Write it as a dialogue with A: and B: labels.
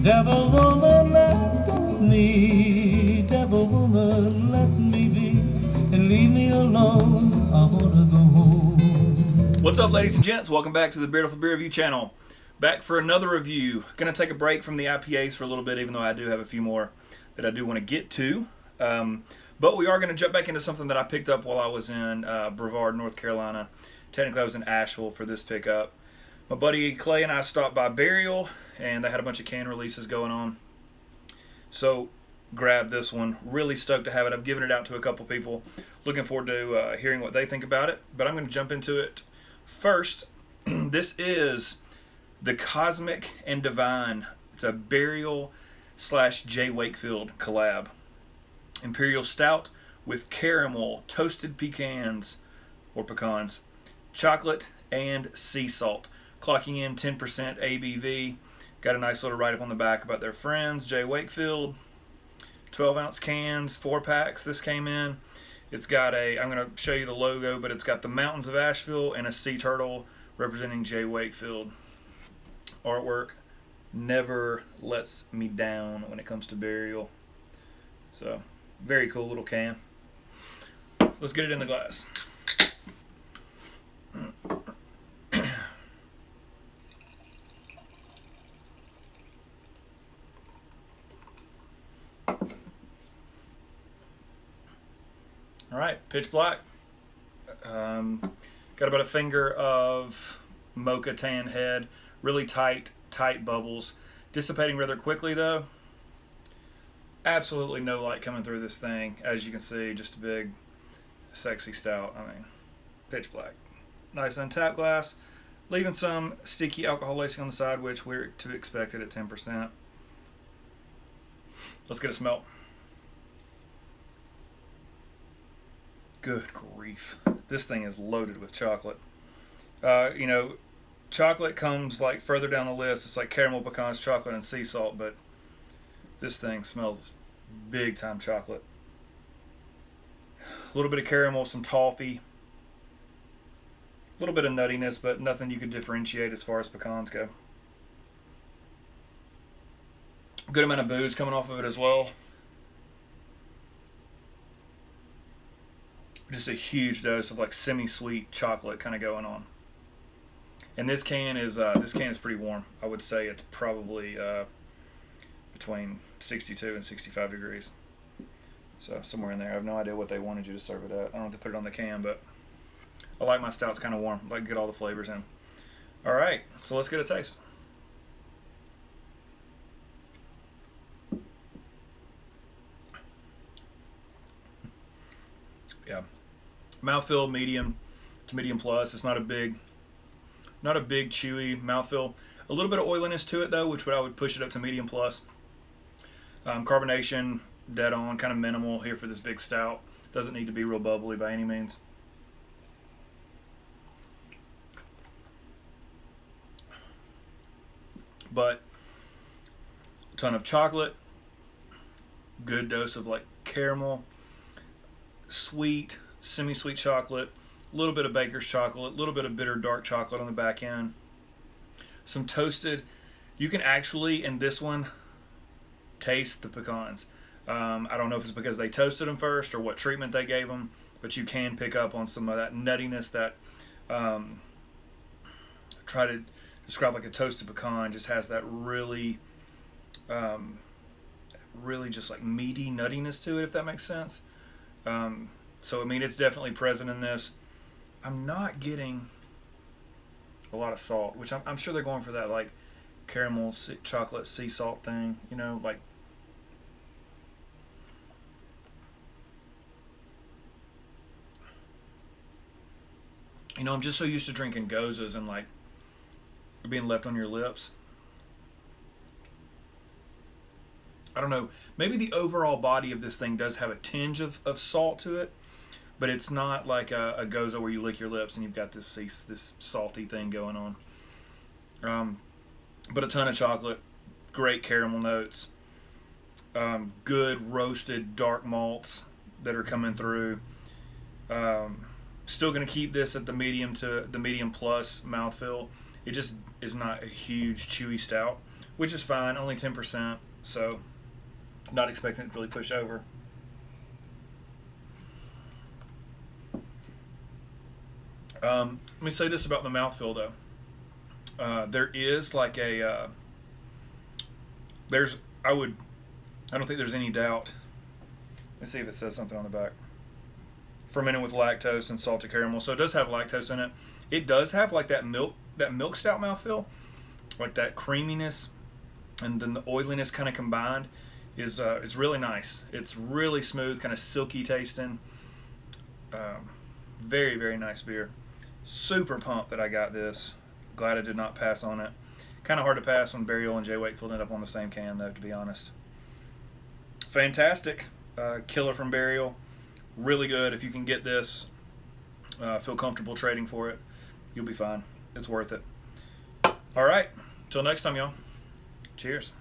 A: Devil woman, let me, devil woman, let me be, and leave me alone. I wanna go home.
B: What's up, ladies and gents? Welcome back to the Beautiful Beer Review channel. Back for another review. Gonna take a break from the IPAs for a little bit, even though I do have a few more that I do want to get to. But we are going to jump back into something that I picked up while I was in Brevard, North Carolina. Technically, I was in Asheville for this pickup. My buddy Clay and I stopped by Burial, and they had a bunch of can releases going on. So, grabbed this one. Really stoked to have it. I've given it out to a couple people. Looking forward to hearing what they think about it. But I'm going to jump into it first. This is the Cosmic and Divine. It's a Burial / J. Wakefield collab. Imperial Stout with caramel, toasted pecans, or pecans, chocolate, and sea salt. Clocking in 10% ABV. Got a nice little write-up on the back about their friends, J. Wakefield. 12-ounce cans, 4-packs this came in. It's got I'm going to show you the logo, but it's got the mountains of Asheville and a sea turtle representing J. Wakefield. Artwork never lets me down when it comes to Burial. So, very cool little can. Let's get it in the glass. Alright, pitch black. Got about a finger of mocha tan head. Really tight bubbles. Dissipating rather quickly though. Absolutely no light coming through this thing. As you can see, just a big, sexy stout. I mean, pitch black. Nice untapped glass. Leaving some sticky alcohol lacing on the side, which we're to expect it at 10%. Let's get a smell. Good grief. This thing is loaded with chocolate. Chocolate comes like further down the list. It's like caramel, pecans, chocolate, and sea salt, but this thing smells big time chocolate. A little bit of caramel, some toffee. A little bit of nuttiness, but nothing you could differentiate as far as pecans go. Good amount of booze coming off of it as well. Just a huge dose of like semi-sweet chocolate kind of going on. And this can is pretty warm. I would say it's probably between 62 and 65 degrees. So somewhere in there. I have no idea what they wanted you to serve it at. I don't know if they put it on the can, but I like my stouts kind of warm. I like to get all the flavors in. All right, so let's get a taste. Yeah, mouthfeel medium to medium plus. It's not a big chewy mouthfeel. A little bit of oiliness to it though, which I would push it up to medium plus. Carbonation dead on, kind of minimal here for this big stout. Doesn't need to be real bubbly by any means. But a ton of chocolate, good dose of like caramel, sweet, semi-sweet chocolate, a little bit of baker's chocolate, a little bit of bitter dark chocolate on the back end. Some toasted. You can actually, in this one, taste the pecans. I don't know if it's because they toasted them first or what treatment they gave them, but you can pick up on some of that nuttiness that try to describe like a toasted pecan. Just has that really just like meaty nuttiness to it, if that makes sense. So I mean, it's definitely present in this. I'm not getting a lot of salt, which I'm sure they're going for that like caramel chocolate sea salt thing, like. I'm just so used to drinking gozas and like being left on your lips. I don't know. Maybe the overall body of this thing does have a tinge of salt to it, but it's not like a goza where you lick your lips and you've got this salty thing going on. But a ton of chocolate, great caramel notes, good roasted dark malts that are coming through. Still going to keep this at the medium to the medium plus mouthfeel. It just is not a huge chewy stout, which is fine, only 10%, so not expecting it to really push over. Let me say this about the mouthfeel though. There is like a I don't think there's any doubt. Let's see if it says something on the back. Fermented with lactose and salted caramel, so it does have lactose in it. It does have like that milk stout mouthfeel, like that creaminess, and then the oiliness kind of combined is it's really nice. It's really smooth, kind of silky tasting. Very, very nice beer. Super pumped that I got this. Glad I did not pass on it. Kind of hard to pass when Burial and J. Wakefield end up on the same can, though, to be honest. Fantastic. Killer from Burial. Really good. If you can get this, feel comfortable trading for it, you'll be fine. It's worth it. All right. Till next time, y'all. Cheers.